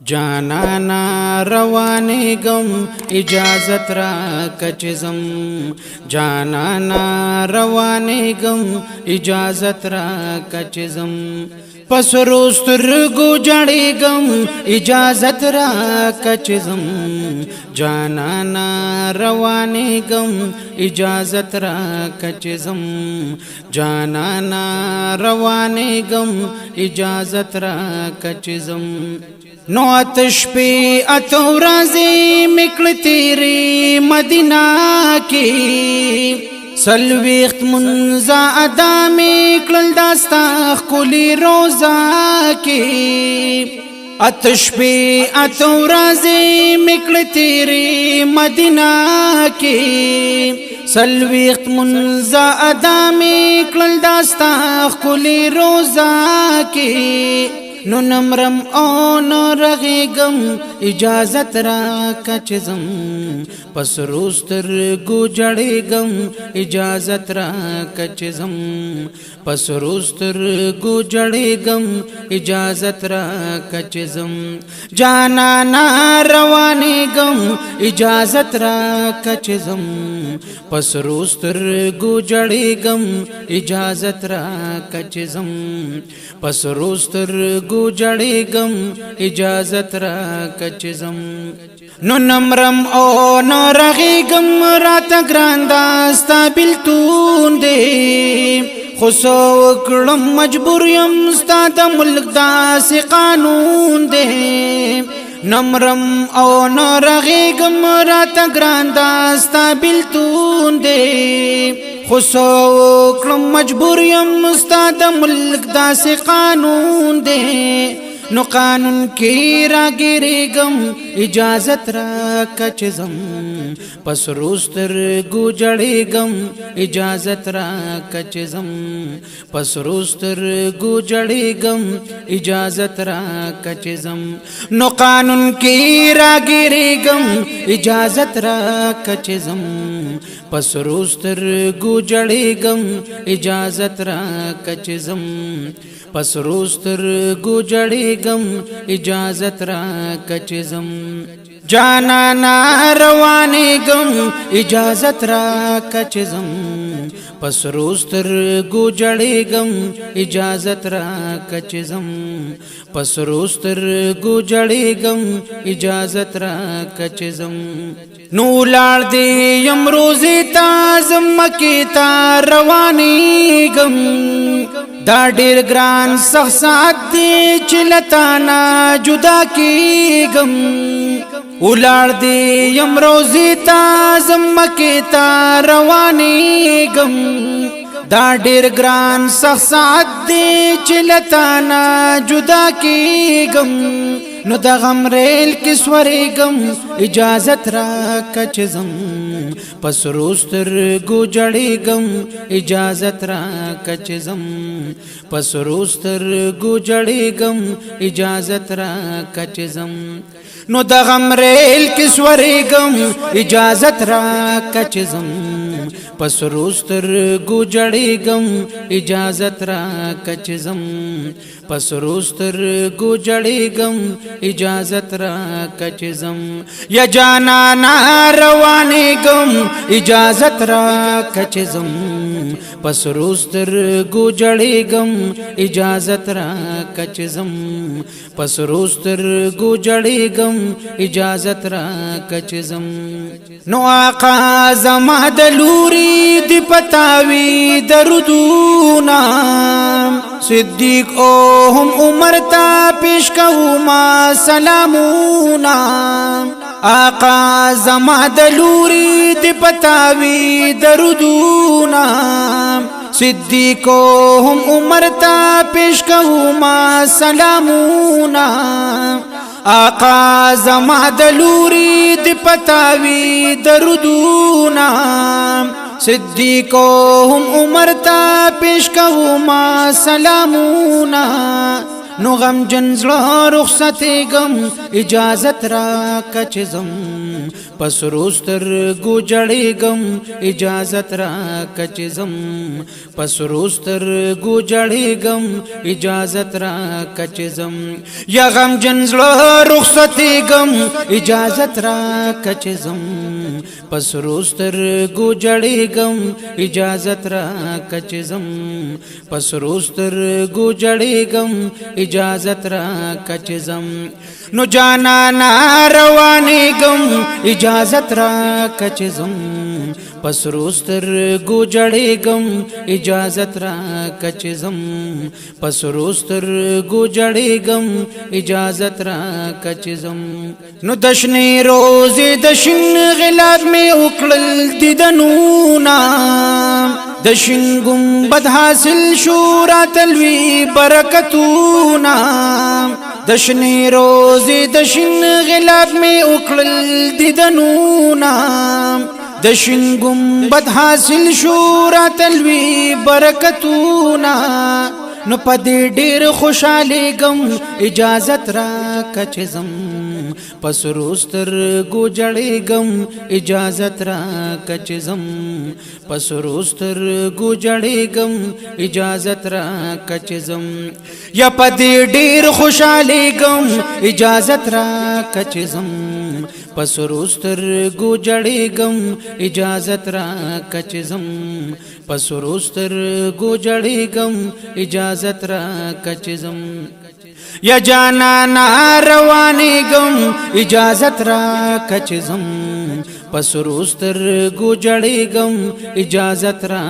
जानाना रवाने गम इजाजत रा कचज़म, जानाना रवाने गम इजाजत रा कचज़म, पसरोस्तर गुजड़े गम इजाजत रा कचज़म, जानाना रवाने गम इजाजत रा कचज़म, जानाना रवाने गम इजाजत रा कचज़म। नो आतश पे अतौराज़े मिकल तेरे मदीना के, सलवेख्त मुंजा अदा में क्लल दास्ता खुली रोजा के, आतश पे अतौराज़े मिकल तेरे मदीना के, सलवेख्त मुंजा अदा में क्लल दास्ता खुली रोजा के, नो नमरम ओ नो रगेगम इजाजत रा कचज़म, पसरोस्तर गुजड़ेगम इजाजत रा कचज़म, पसरोस्तर गुजड़ेगम इजाजत रा कचज़म, जानाना रवाने गम इजाजत रा कचज़म, पसरोस्तर गुजड़ेगम इजाजत रा कचज़म, पसरोस्तर गुजड़ेगम इजाजत रा कचज़म। नो नमरम ओ नो रगेगम रात ग्रांदास्ता बिल्तून दे, खुसो वकड़म मजबूरियम स्ताद मुल्क दास कानून दे, नमरम ओ नो रगेगम रात ग्रांदास्ता बिल्तून दे, खुसो वकड़म मजबूरियम स्ताद मुल्क दास कानून दे, नो कानून की रागिरेगम इजाजत रा कचज़म, पसरोस्तर गुजड़ेगम इजाजत रा कचज़म, पसरोस्तर गुजड़ेगम इजाजत रा कचज़म, नो कानून की रागिरेगम इजाजत रा कचज़म, पसरोस्तर गुजड़ेगम इजाजत रा कचज़म, पसरोस्तर गुजड़ेगम इजाजत रा कचज़म, जानाना रवाने गम इजाजत रा कचज़म, पसरोस्तर गुजड़ेगम इजाजत रा कचज़म, पसरोस्तर गुजड़ेगम इजाजत रा कचज़म। नू लाड़ दे यमरोज़े ताज़म मकेता रवाने गम, दा डेर ग्रान सख्सात दे चिलताना जुदा की गम, उलाड़ दे यमरोज़े ताज़म मकेता रवाने गम, दा डेर ग्रान सख्सात दे चिलताना जुदा की गम, नो दा गम रेल किस्वरे गम इजाजत रा कचज़म, पसरोस्तर गुजड़ेगम इजाजत रा कचज़म, पसरोस्तर गुजड़ेगम इजाजत रा कचज़म, नो दा गम रेल किस्वरेगम इजाजत रा कचज़म, पसरोस्तर गुजड़ेगम इजाजत रा कचज़म, पसरोस्तर गुजड़ेगम इजाजत रा कचज़म, या जानाना रवाने गम इजाजत रा कचज़म, पसरोस्तर गुजड़ेगम इजाजत रा कचज़म, पसरोस्तर गुजड़ेगम इजाजत रा कचज़म। नो आका ज़मा दलूरी दी पतावी दरुदूना, सिद्दीक ओ हम उमर ता पेश कहूमा सलामूना, आका ज़मा दलूरी दी पतावी दरुदूना, सिद्दीक ओ हम उमर ता पेश कहूमा सलामूना, आका ज़मा दलूरी दी पतावी दरुदूना, सिद्दीक ओ हम उमर ता पेश कहूमा सलामूना, نو غم جنزلا رخصت گم اجازت را کچزم پس روستر گوجڑی گم اجازت را کچزم پس روستر گوجڑی گم اجازت را کچزم یا غم جنزلا رخصت گم اجازت را کچزم پس روستر گوجڑی گم اجازت را کچزم پس روستر گوجڑی گم اجازت را کچزم نو جانا نا روانی گم اجازت را کچزم پس روستر گوجڑی گم اجازت را کچزم پس روستر گوجڑی گم اجازت را کچزم نو دشنی روزی دشن غلاب میں اکڑل دیدنونا دشن گنبد حاصل شورا تلوی برکتونا دشنی روزی دشن غلاب میں اکڑل دیدنونا دشن گنبد حاصل شورا تلوی برکتونا نو پدی ډیر خوشاله گم اجازت را کچزم پس روستر گوجڑی گم اجازت را کچزم پس روستر گوجڑی گم اجازت را کچزم یا پدی ډیر خوشاله گم اجازت را کچزم پس روستر گوجڑی گم اجازت را کچزم پس روستر گوجڑی گم اجازت را کچزم یا جانا نا روانی گم اجازت را کچزم پس روستر گوجڑی گم اجازت را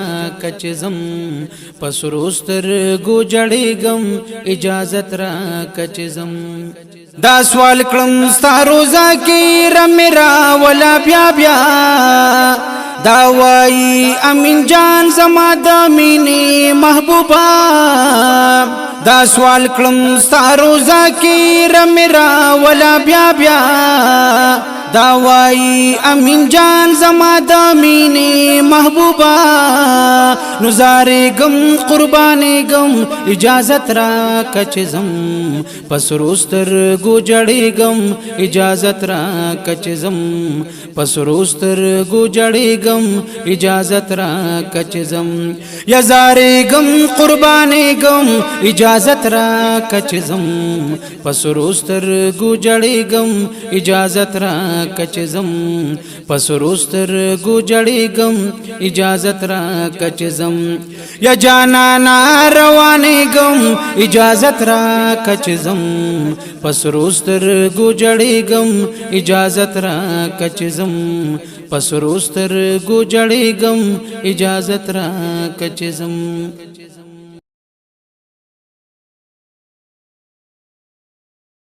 کچزم پس روستر گوجڑی گم اجازت را کچزم دا سوال کلم ستا روزا کی رمیرا ولا بیا بیا دا وائی امین جان زما دا مینی محبوبا دا سوال کلم ستا روزا کی رمیرا ولا بیا بیا دا وائی امین جان زما دا مینی محبوبا نزارے گم قربانے گم اجازت را کچزم پس روستر گوجڑی گم اجازت را کچزم پس روستر گوجڑی گم اجازت را کچزم یا زارے گم قربانے گم اجازت را کچزم پس روستر گوجڑی گم اجازت را کچزم پس روستر گوجڑی گم اجازت را کچزم یا جانا نا روانی گم اجازت را کچزم پس روستر گوجڑی گم اجازت را کچزم پس روستر گوجڑی گم اجازت را کچزم